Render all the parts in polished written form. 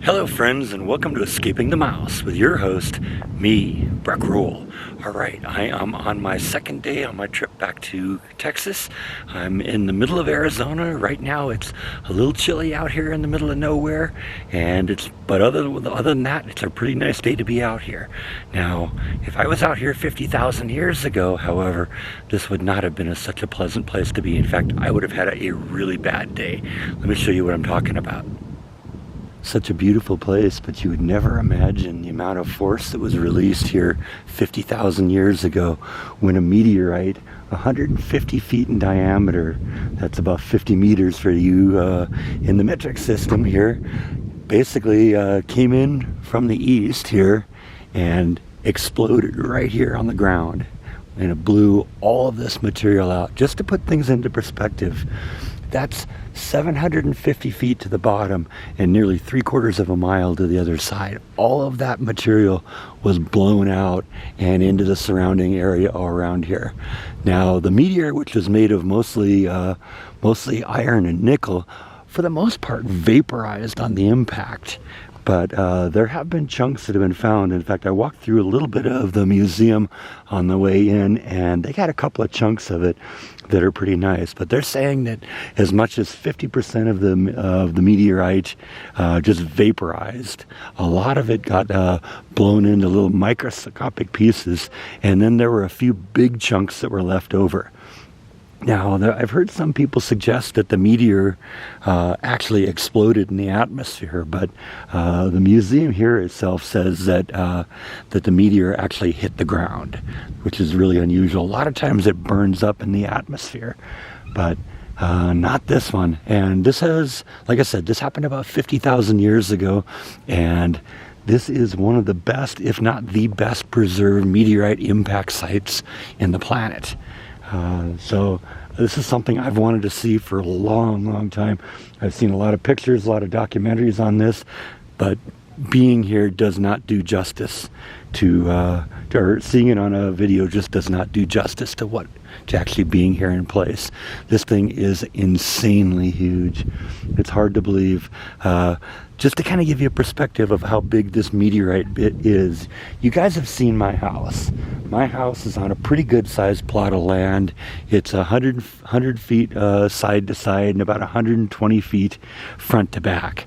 Hello friends, and welcome to Escaping the Mouse with your host, me, Breck Roll. Alright, I am on my second day on my trip back to Texas. I'm in the middle of Arizona. Right now it's a little chilly out here in the middle of nowhere, but other than that, it's a pretty nice day to be out here. Now, if I was out here 50,000 years ago, however, this would not have been such a pleasant place to be. In fact, I would have had a really bad day. Let me show you what I'm talking about. Such a beautiful place, but you would never imagine the amount of force that was released here 50,000 years ago when a meteorite 150 feet in diameter, that's about 50 meters for you in the metric system here, basically came in from the east here and exploded right here on the ground, and it blew all of this material out. Just to put things into perspective, that's 750 feet to the bottom and nearly 3/4 of a mile to the other side. All of that material was blown out and into the surrounding area all around here. Now, the meteor, which was made of mostly iron and nickel, for the most part vaporized on the impact. But there have been chunks that have been found. In fact, I walked through a little bit of the museum on the way in, and they got a couple of chunks of it that are pretty nice. But they're saying that as much as 50% of the meteorite just vaporized. A lot of it got blown into little microscopic pieces, and then there were a few big chunks that were left over. Now, I've heard some people suggest that the meteor actually exploded in the atmosphere, but the museum here itself says that the meteor actually hit the ground, which is really unusual. A lot of times it burns up in the atmosphere, but not this one. And this has, like I said, this happened about 50,000 years ago, and this is one of the best, if not the best, preserved meteorite impact sites in the planet. So this is something I've wanted to see for a long time. I've seen a lot of pictures, a lot of documentaries on this, but being here does not do justice to or seeing it on a video just does not do justice to actually being here in place. This thing is insanely huge. It's hard to believe. Just to kind of give you a perspective of how big this meteorite bit is, you guys have seen my house. My house is on a pretty good sized plot of land. It's 100 feet side to side and about 120 feet front to back.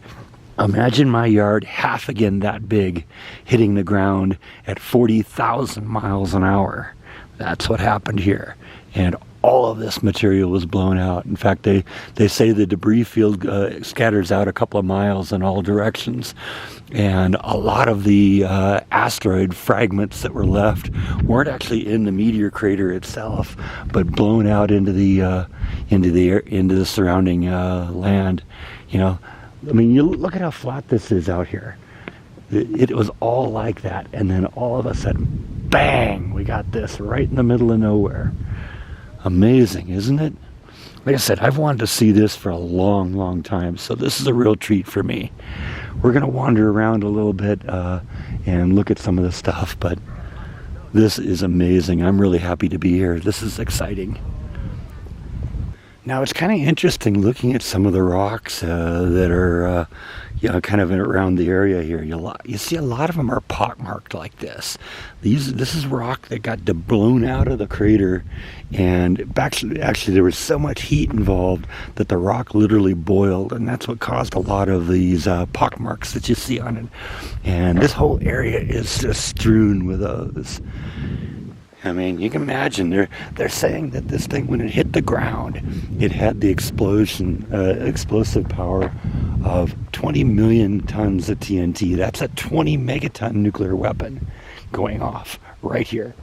Imagine my yard half again that big hitting the ground at 40,000 miles an hour. That's what happened here. And all of this material was blown out. In fact, they say the debris field scatters out a couple of miles in all directions. And a lot of the asteroid fragments that were left weren't actually in the meteor crater itself, but blown out into the surrounding land. You know, I mean, you look at how flat this is out here. It was all like that, and then all of a sudden, bang! We got this right in the middle of nowhere. Amazing, isn't it? Like I said, I've wanted to see this for a long time, so this is a real treat for me. We're going to wander around a little bit and look at some of the stuff, but this is amazing. I'm really happy to be here. This is exciting. Now, it's kind of interesting looking at some of the rocks that are kind of around the area here. You see a lot of them are pockmarked like this. This is rock that got blown out of the crater, and actually there was so much heat involved that the rock literally boiled, and that's what caused a lot of these pockmarks that you see on it. And this whole area is just strewn with those. I mean, you can imagine, they're saying that this thing, when it hit the ground, it had the explosive power of 20 million tons of TNT. That's a 20 megaton nuclear weapon going off right here.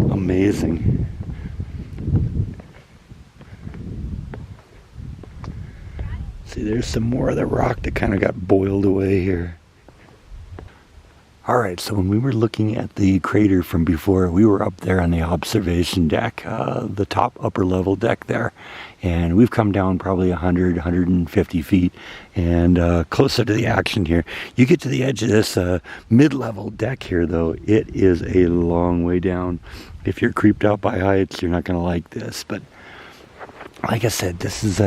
Amazing. See, there's some more of the rock that kind of got boiled away here. Alright, so when we were looking at the crater from before, we were up there on the observation deck, the top upper level deck there, and we've come down probably 150 feet and closer to the action here. You get to the edge of this mid-level deck here, though, it is a long way down. If you're creeped out by heights, you're not going to like this, but like I said, this is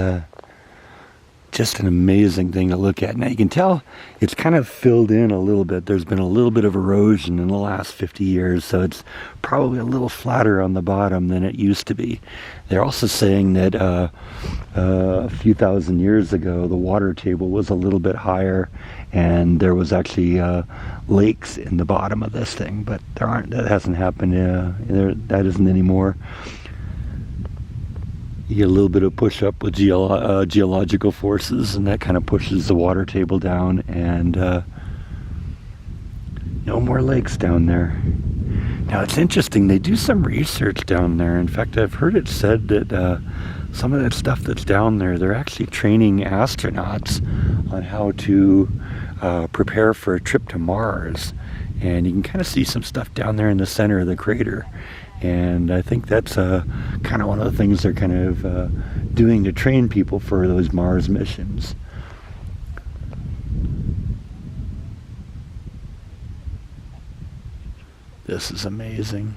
Just an amazing thing to look at. Now you can tell it's kind of filled in a little bit. There's been a little bit of erosion in the last 50 years, so it's probably a little flatter on the bottom than it used to be. They're also saying that a few thousand years ago the water table was a little bit higher, and there was actually lakes in the bottom of this thing, but that hasn't happened. That isn't anymore. You get a little bit of push up with geological forces, and that kind of pushes the water table down, and no more lakes down there. Now it's interesting, they do some research down there. In fact, I've heard it said that some of that stuff that's down there, they're actually training astronauts on how to prepare for a trip to Mars. And you can kind of see some stuff down there in the center of the crater. And I think that's kind of one of the things they're kind of doing to train people for those Mars missions. This is amazing.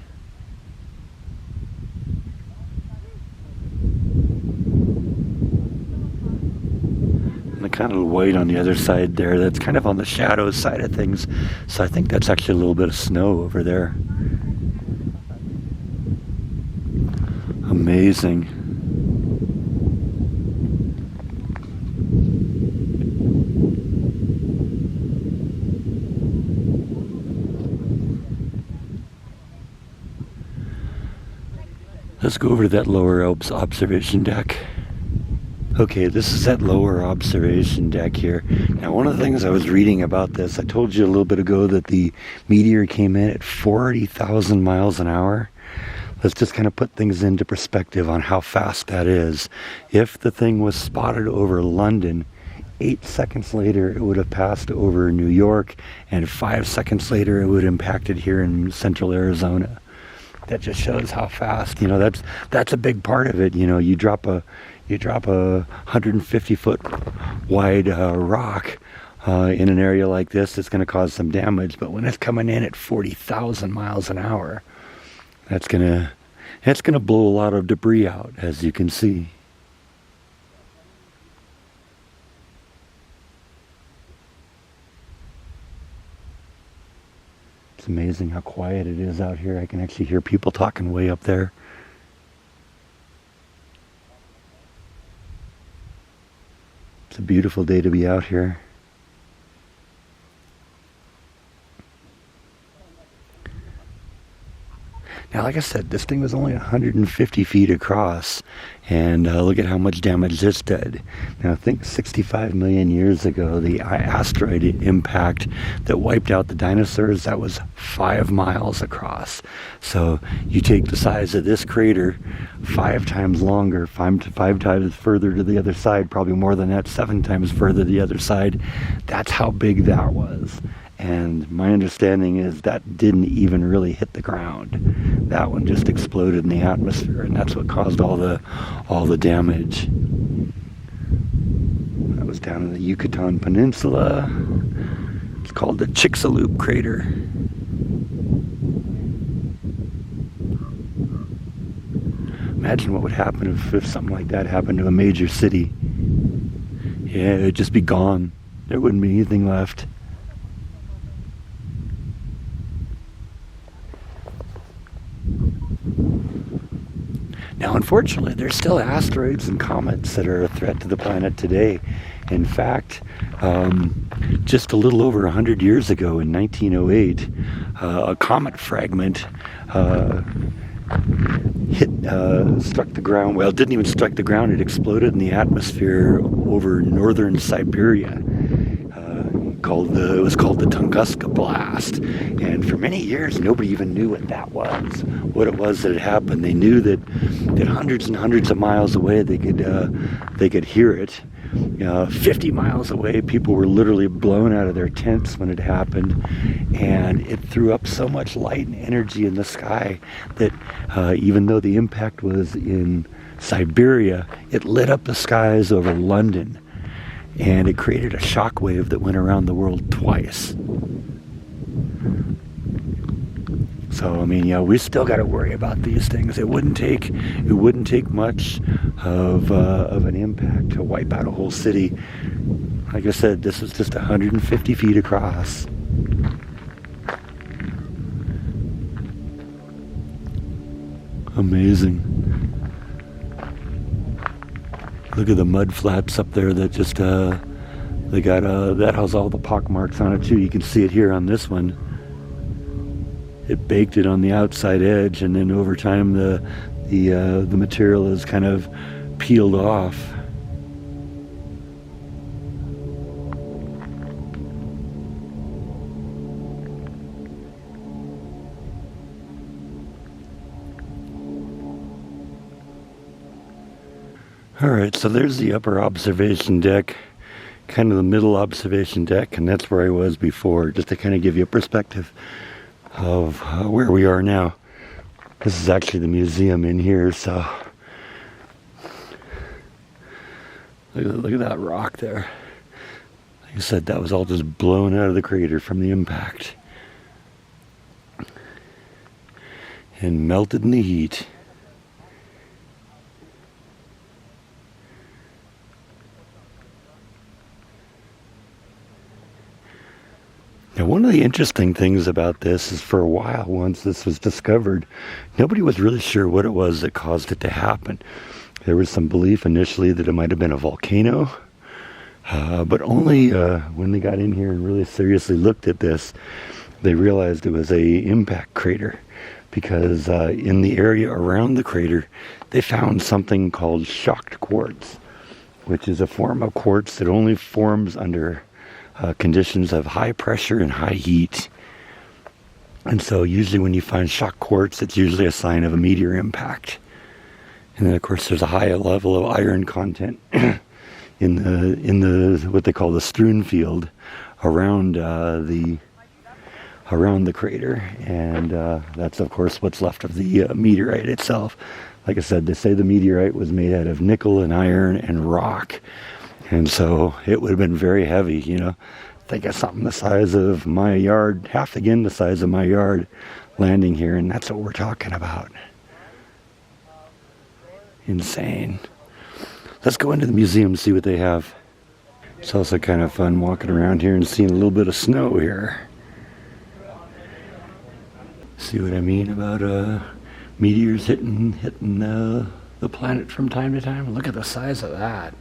And the kind of white on the other side there, that's kind of on the shadow side of things. So I think that's actually a little bit of snow over there. Amazing. Let's go over to that lower observation deck. Okay, this is that lower observation deck here. Now, one of the things I was reading about this, I told you a little bit ago that the meteor came in at 40,000 miles an hour. Let's just kind of put things into perspective on how fast that is. If the thing was spotted over London, 8 seconds later it would have passed over New York, and 5 seconds later it would have impacted here in central Arizona. That just shows how fast, that's a big part of it. You drop a 150-foot wide rock in an area like this, it's going to cause some damage. But when it's coming in at 40,000 miles an hour, that's gonna blow a lot of debris out, as you can see. It's amazing how quiet it is out here. I can actually hear people talking way up there. It's a beautiful day to be out here. Now, like I said, this thing was only 150 feet across, and look at how much damage this did. Now, think 65 million years ago, the asteroid impact that wiped out the dinosaurs, that was 5 miles across. So you take the size of this crater, 5 times longer, five times further to the other side, probably more than that, 7 times further to the other side. That's how big that was. And my understanding is that didn't even really hit the ground. That one just exploded in the atmosphere, and that's what caused all the damage. That was down in the Yucatan Peninsula. It's called the Chicxulub crater. Imagine what would happen if something like that happened to a major city. Yeah, it'd just be gone. There wouldn't be anything left. Now, unfortunately, there's still asteroids and comets that are a threat to the planet today. In fact, just a little over 100 years ago, in 1908, a comet fragment struck the ground. Well, it didn't even strike the ground. It exploded in the atmosphere over northern Siberia. It was called the Tunguska blast, and for many years nobody even knew what it was that had happened. They knew that hundreds and hundreds of miles away they could hear it. 50 miles away, people were literally blown out of their tents when it happened, and it threw up so much light and energy in the sky that even though the impact was in Siberia, it lit up the skies over London. And it created a shock wave that went around the world twice. So I mean, we still got to worry about these things. It wouldn't take much of an impact to wipe out a whole city. Like I said, this was just 150 feet across. Amazing. Look at the mud flaps up there that just they got that has all the pock marks on it too. You can see it here on this one. It baked it on the outside edge, and then over time the material is kind of peeled off. Alright, so there's the upper observation deck, kind of the middle observation deck, and that's where I was before, just to kind of give you a perspective of where we are now. This is actually the museum in here, so look at that rock there. Like I said, that was all just blown out of the crater from the impact and melted in the heat. Now, one of the interesting things about this is, for a while, once this was discovered, nobody was really sure what it was that caused it to happen. There was some belief initially that it might have been a volcano, but only when they got in here and really seriously looked at this, they realized it was a impact crater, because in the area around the crater, they found something called shocked quartz, which is a form of quartz that only forms under conditions of high pressure and high heat. And so usually when you find shock quartz, it's usually a sign of a meteor impact. And then of course there's a high level of iron content in the what they call the strewn field around the crater, and that's of course what's left of the meteorite itself. Like I said, they say the meteorite was made out of nickel and iron and rock. And so it would have been very heavy, Think of something the size of my yard, half again the size of my yard, landing here, and that's what we're talking about. Insane. Let's go into the museum and see what they have. It's also kind of fun walking around here and seeing a little bit of snow here. See what I mean about meteors hitting the planet from time to time? Look at the size of that.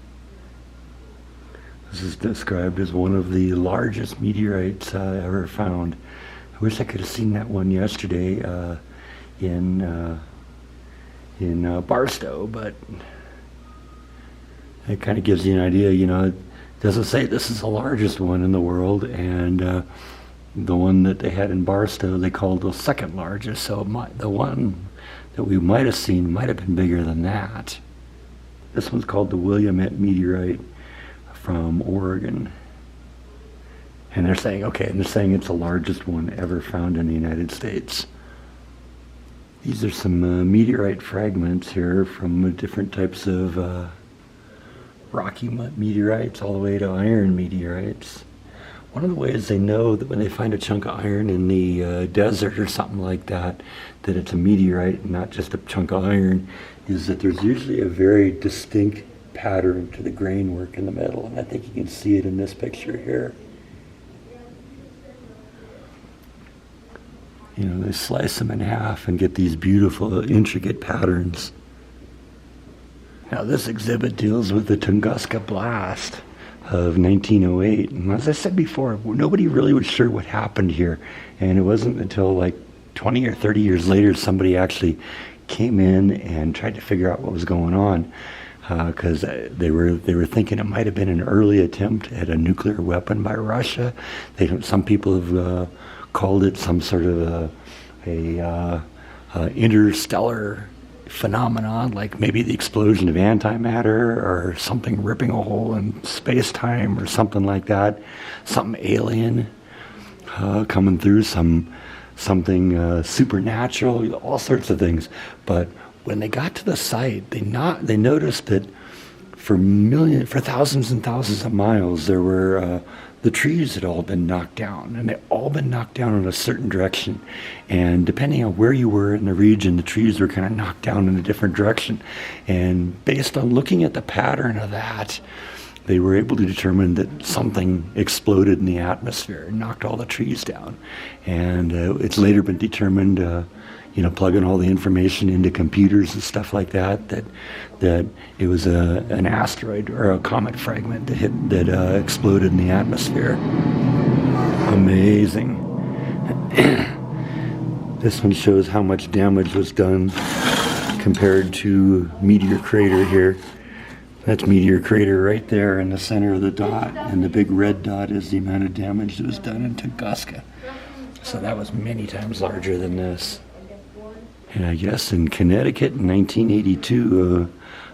This is described as one of the largest meteorites ever found. I wish I could have seen that one yesterday in Barstow, but it kind of gives you an idea. It doesn't say this is the largest one in the world, and the one that they had in Barstow they called the second largest. So the one that we might have seen might have been bigger than that. This one's called the Willamette meteorite from Oregon, and they're saying it's the largest one ever found in the United States. These are some meteorite fragments here from different types of rocky meteorites all the way to iron meteorites. One of the ways they know that when they find a chunk of iron in the desert or something like that it's a meteorite and not just a chunk of iron, is that there's usually a very distinct pattern to the grain work in the metal, and I think you can see it in this picture here. They slice them in half and get these beautiful intricate patterns. Now this exhibit deals with the Tunguska blast of 1908, and as I said before, nobody really was sure what happened here, and it wasn't until like 20 or 30 years later somebody actually came in and tried to figure out what was going on. Because they were thinking it might have been an early attempt at a nuclear weapon by Russia. Some people have called it some sort of a interstellar phenomenon, like maybe the explosion of antimatter or something ripping a hole in space-time or something like that. Something alien coming through, something supernatural, all sorts of things. But when they got to the site, they noticed that for thousands and thousands of miles, there were the trees had all been knocked down, and they'd all been knocked down in a certain direction. And depending on where you were in the region, the trees were kind of knocked down in a different direction. And based on looking at the pattern of that, they were able to determine that something exploded in the atmosphere and knocked all the trees down. And it's later been determined, plugging all the information into computers and stuff like that, that it was an asteroid or a comet fragment that exploded in the atmosphere. Amazing. This one shows how much damage was done compared to Meteor Crater here. That's Meteor Crater right there in the center of the dot, and the big red dot is the amount of damage that was done in Tunguska. So that was many times larger than this. And I guess in Connecticut in 1982,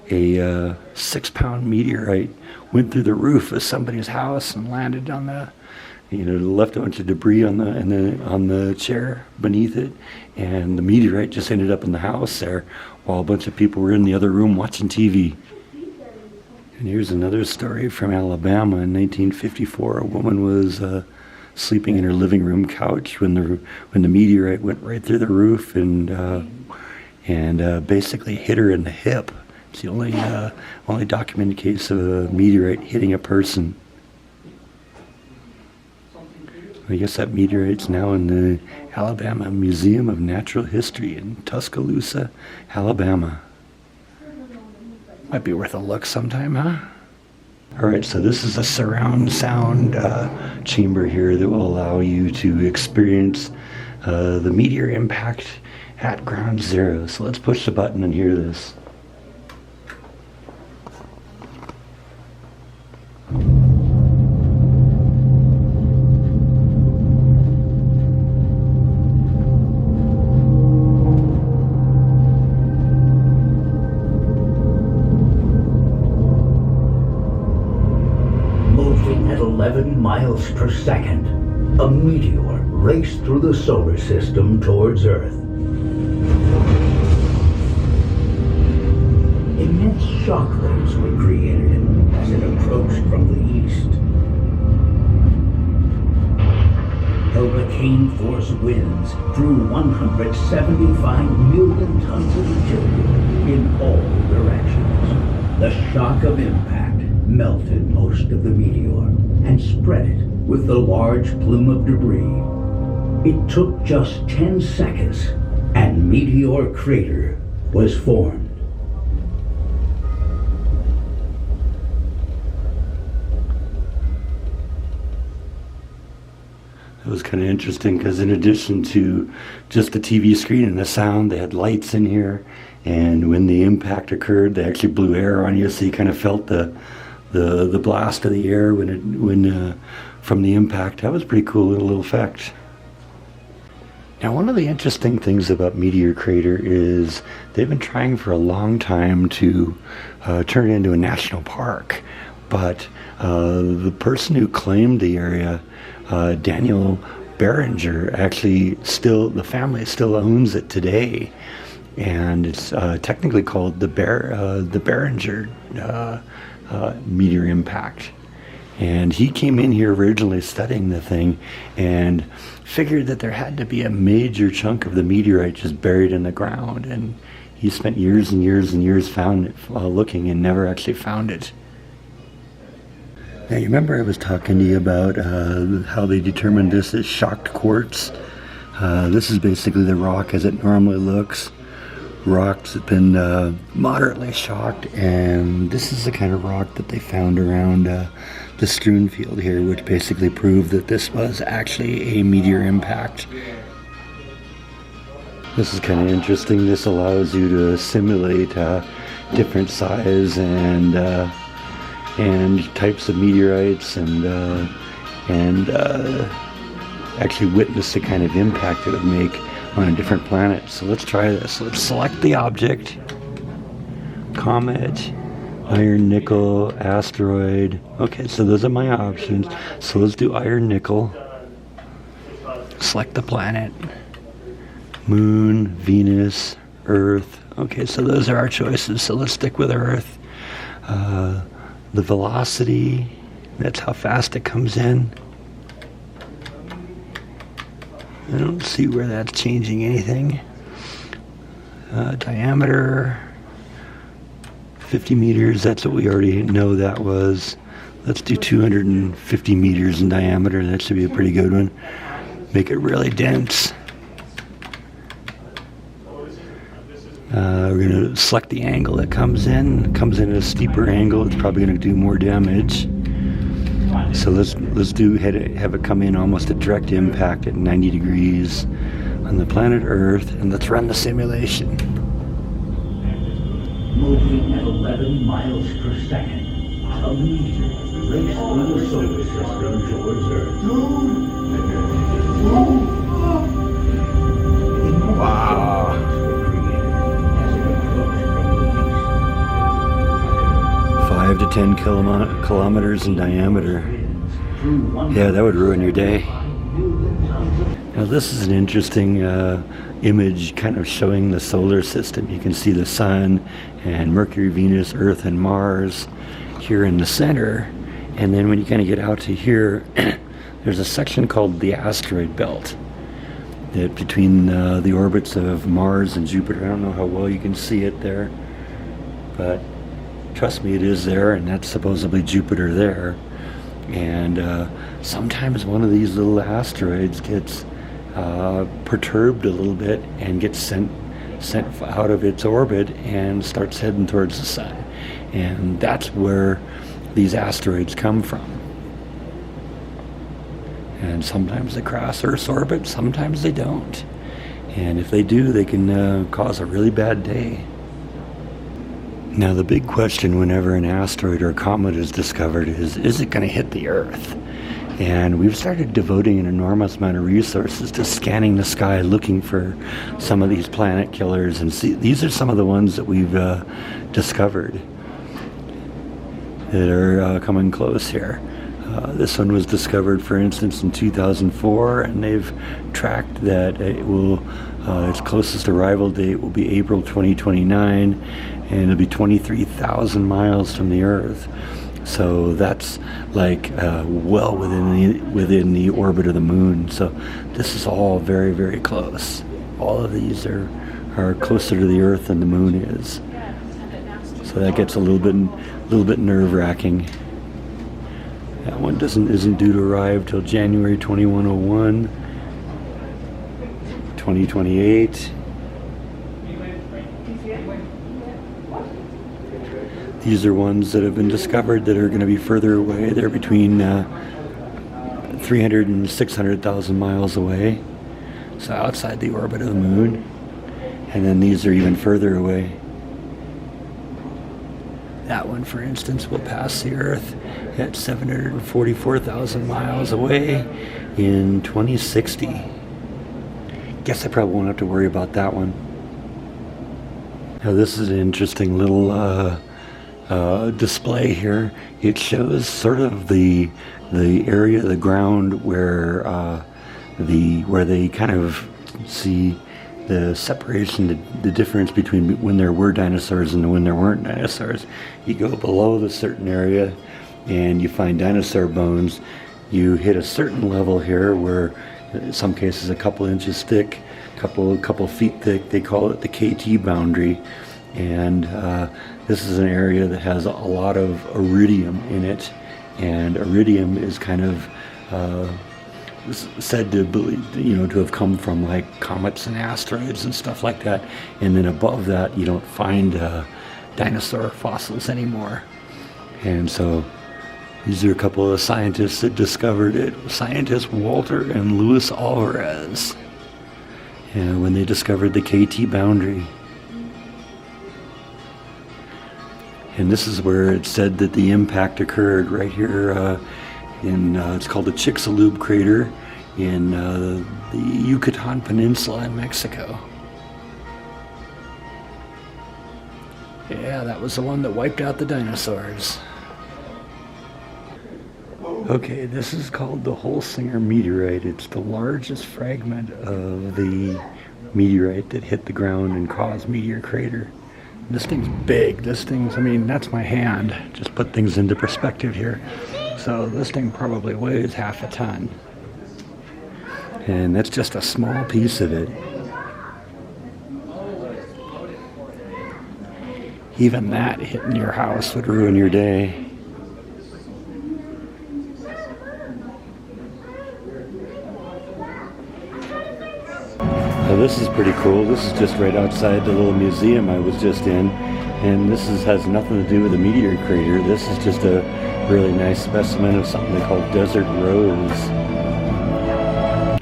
a 6-pound meteorite went through the roof of somebody's house and landed on left a bunch of debris on the chair beneath it, and the meteorite just ended up in the house there while a bunch of people were in the other room watching TV. And here's another story from Alabama in 1954. A woman was sleeping in her living room couch when the meteorite went right through the roof and basically hit her in the hip. It's the only documented case of a meteorite hitting a person. I guess that meteorite's now in the Alabama Museum of Natural History in Tuscaloosa, Alabama. Might be worth a look sometime, huh? Alright, so this is a surround sound chamber here that will allow you to experience the meteor impact at ground zero. So let's push the button and hear this. At 11 miles per second, a meteor raced through the solar system towards Earth. Immense shockwaves were created as it approached from the east. Hurricane-force winds drew 175 million tons of material in all directions. The shock of impact melted most of the meteor and spread it with the large plume of debris. It took just 10 seconds and Meteor Crater was formed. It was kind of interesting because in addition to just the TV screen and the sound, they had lights in here, and when the impact occurred, they actually blew air on you, so you kind of felt the blast of the air from the impact. That was pretty cool little effect. Now, one of the interesting things about Meteor Crater is they've been trying for a long time to turn it into a national park, but the person who claimed the area, Daniel Behringer, the family still owns it today, and it's technically called the Behringer meteor impact. And he came in here originally studying the thing and figured that there had to be a major chunk of the meteorite just buried in the ground, and he spent years and years and years looking and never actually found it. Now, you remember I was talking to you about how they determined this as shocked quartz? This is basically the rock as it normally looks. Rocks have been moderately shocked, and this is the kind of rock that they found around the strewn field here, which basically proved that this was actually a meteor impact. This is kind of interesting. This allows you to simulate different size and types of meteorites and actually witness the kind of impact it would make on a different planet. So let's try this. Let's select the object. Comet, iron, nickel, asteroid. Okay, so those are my options. So let's do iron, nickel. Select the planet. Moon, Venus, Earth. Okay, so those are our choices. So let's stick with Earth. the velocity, that's how fast it comes in. I don't see where that's changing anything. Diameter, 50 meters, that's what we already know that was. Let's do 250 meters in diameter, that should be a pretty good one. Make it really dense. We're going to select the angle it comes in. It comes in at a steeper angle, it's probably going to do more damage. So let's have it come in almost at direct impact at 90 degrees on the planet Earth, and let's run the simulation. Moving at 11 miles per second, a meteor raced through the solar system towards Earth. Wow. 5 to 10 kilometers in diameter. Yeah, that would ruin your day. Now this is an interesting image kind of showing the solar system. You can see the sun and Mercury, Venus, Earth, and Mars here in the center. And then when you kind of get out to here, there's a section called the asteroid belt that between the orbits of Mars and Jupiter. I don't know how well you can see it there, but trust me, it is there, and that's supposedly Jupiter there. And sometimes one of these little asteroids gets perturbed a little bit and gets sent out of its orbit and starts heading towards the sun. And that's where these asteroids come from. And sometimes they cross Earth's orbit, sometimes they don't. And if they do, they can cause a really bad day. Now the big question whenever an asteroid or a comet is discovered is it going to hit the Earth? And we've started devoting an enormous amount of resources to scanning the sky, looking for some of these planet killers. And see, these are some of the ones that we've discovered that are coming close here. This one was discovered, for instance, in 2004, and they've tracked that it will, its closest arrival date will be April 2029, and it'll be 23,000 miles from the Earth. So that's like well within the orbit of the moon. So this is all very, very close. All of these are closer to the Earth than the moon is. So that gets a little bit nerve-wracking. That one isn't due to arrive till January 2101, 2028. These are ones that have been discovered that are going to be further away. They're between 300 and 600,000 miles away, so outside the orbit of the moon. And then these are even further away. That one, for instance, will pass the Earth at 744,000 miles away in 2060. Guess I probably won't have to worry about that one. Now this is an interesting little display here. It shows sort of the area of the ground where they kind of see the separation, the difference between when there were dinosaurs and when there weren't dinosaurs. You go below the certain area and you find dinosaur bones. You hit a certain level here where in some cases a couple inches thick, couple feet thick. They call it the KT boundary. And this is an area that has a lot of iridium in it, and iridium is kind of said to to have come from like comets and asteroids and stuff like that. And then above that, you don't find dinosaur fossils anymore. And so these are a couple of scientists that discovered it. Scientists Walter and Luis Alvarez, when they discovered the KT boundary. And this is where it said that the impact occurred right here it's called the Chicxulub crater in the Yucatan Peninsula in Mexico. Yeah, that was the one that wiped out the dinosaurs. Okay, this is called the Holsinger meteorite. It's the largest fragment of the meteorite that hit the ground and caused Meteor crater. This thing's big. This thing's, I mean, that's my hand. Just put things into perspective here. So this thing probably weighs half a ton. And that's just a small piece of it. Even that hitting your house would ruin your day. This is pretty cool. This is just right outside the little museum I was just in, and this has nothing to do with a meteor crater. This is just a really nice specimen of something they call desert rose.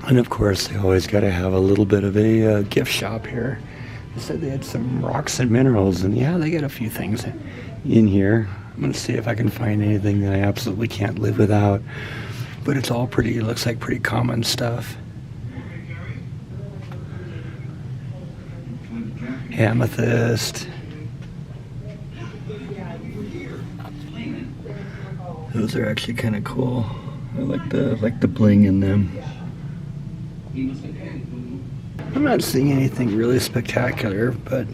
And of course, they always got to have a little bit of a gift shop here. They said they had some rocks and minerals, and yeah, they got a few things in here. I'm going to see if I can find anything that I absolutely can't live without. But it's all pretty, it looks like pretty common stuff. Amethyst. Those are actually kind of cool. I like the bling in them. I'm not seeing anything really spectacular, but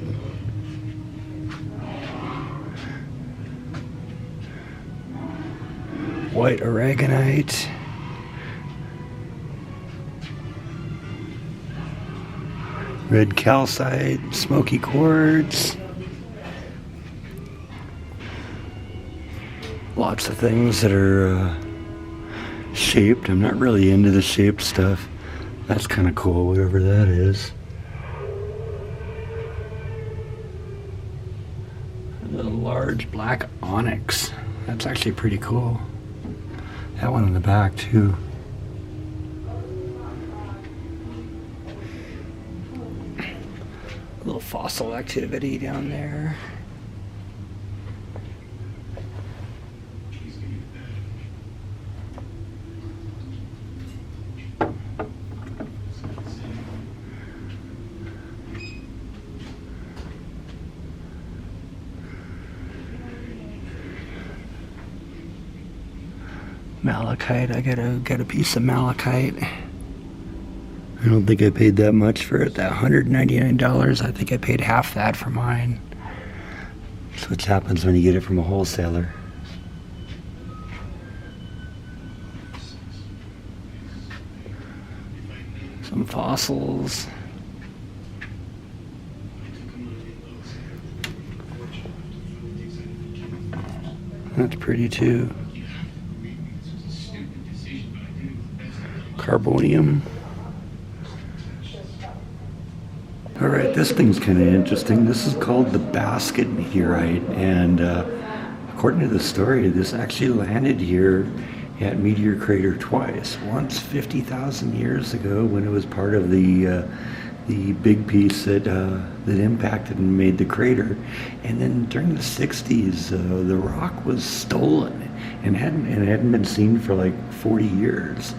white aragonite. Red calcite, smoky quartz. Lots of things that are shaped. I'm not really into the shaped stuff. That's kind of cool, whatever that is. A large black onyx. That's actually pretty cool. That one in the back too. A little fossil activity down there. Malachite, I got a piece of malachite. I don't think I paid that much for it. That $199, I think I paid half that for mine. That's what happens when you get it from a wholesaler. Some fossils. That's pretty too. Carbonium. Alright, this thing's kind of interesting. This is called the Basket Meteorite, and according to the story, this actually landed here at Meteor Crater twice. Once 50,000 years ago when it was part of the big piece that impacted and made the crater, and then during the 60s, the rock was stolen and hadn't been seen for like 40 years.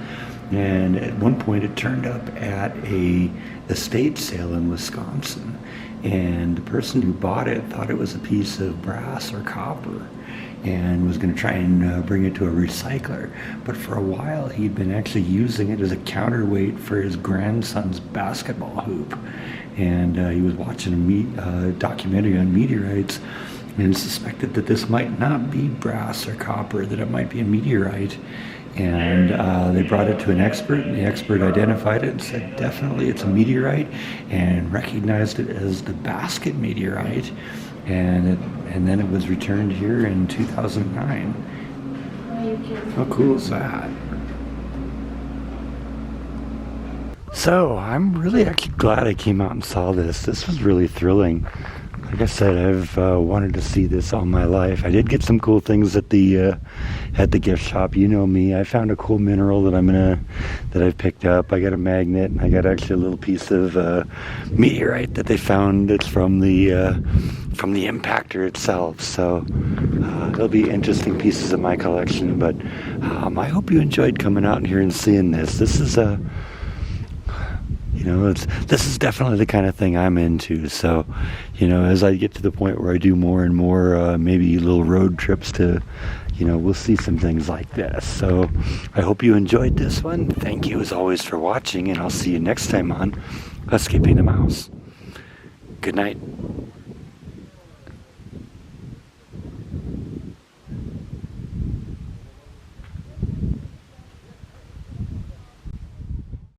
And at one point it turned up at a estate sale in Wisconsin, and the person who bought it thought it was a piece of brass or copper and was going to try and bring it to a recycler. But for a while he'd been actually using it as a counterweight for his grandson's basketball hoop. And he was watching a documentary on meteorites and suspected that this might not be brass or copper, that it might be a meteorite. And they brought it to an expert, and the expert identified it and said definitely it's a meteorite, and recognized it as the Basket Meteorite, and then it was returned here in 2009. How cool is that? So I'm really actually glad I came out and saw this. This was really thrilling. Like I said, I've wanted to see this all my life. I did get some cool things at the gift shop. You know me. I found a cool mineral that I've picked up. I got a magnet, and I got actually a little piece of meteorite that they found. That's from the impactor itself. So there'll be interesting pieces of my collection. But I hope you enjoyed coming out here and seeing this. This is this is definitely the kind of thing I'm into. So, as I get to the point where I do more and more, maybe little road trips to, we'll see some things like this. So I hope you enjoyed this one. Thank you as always for watching, and I'll see you next time on Escaping the Mouse. Good night.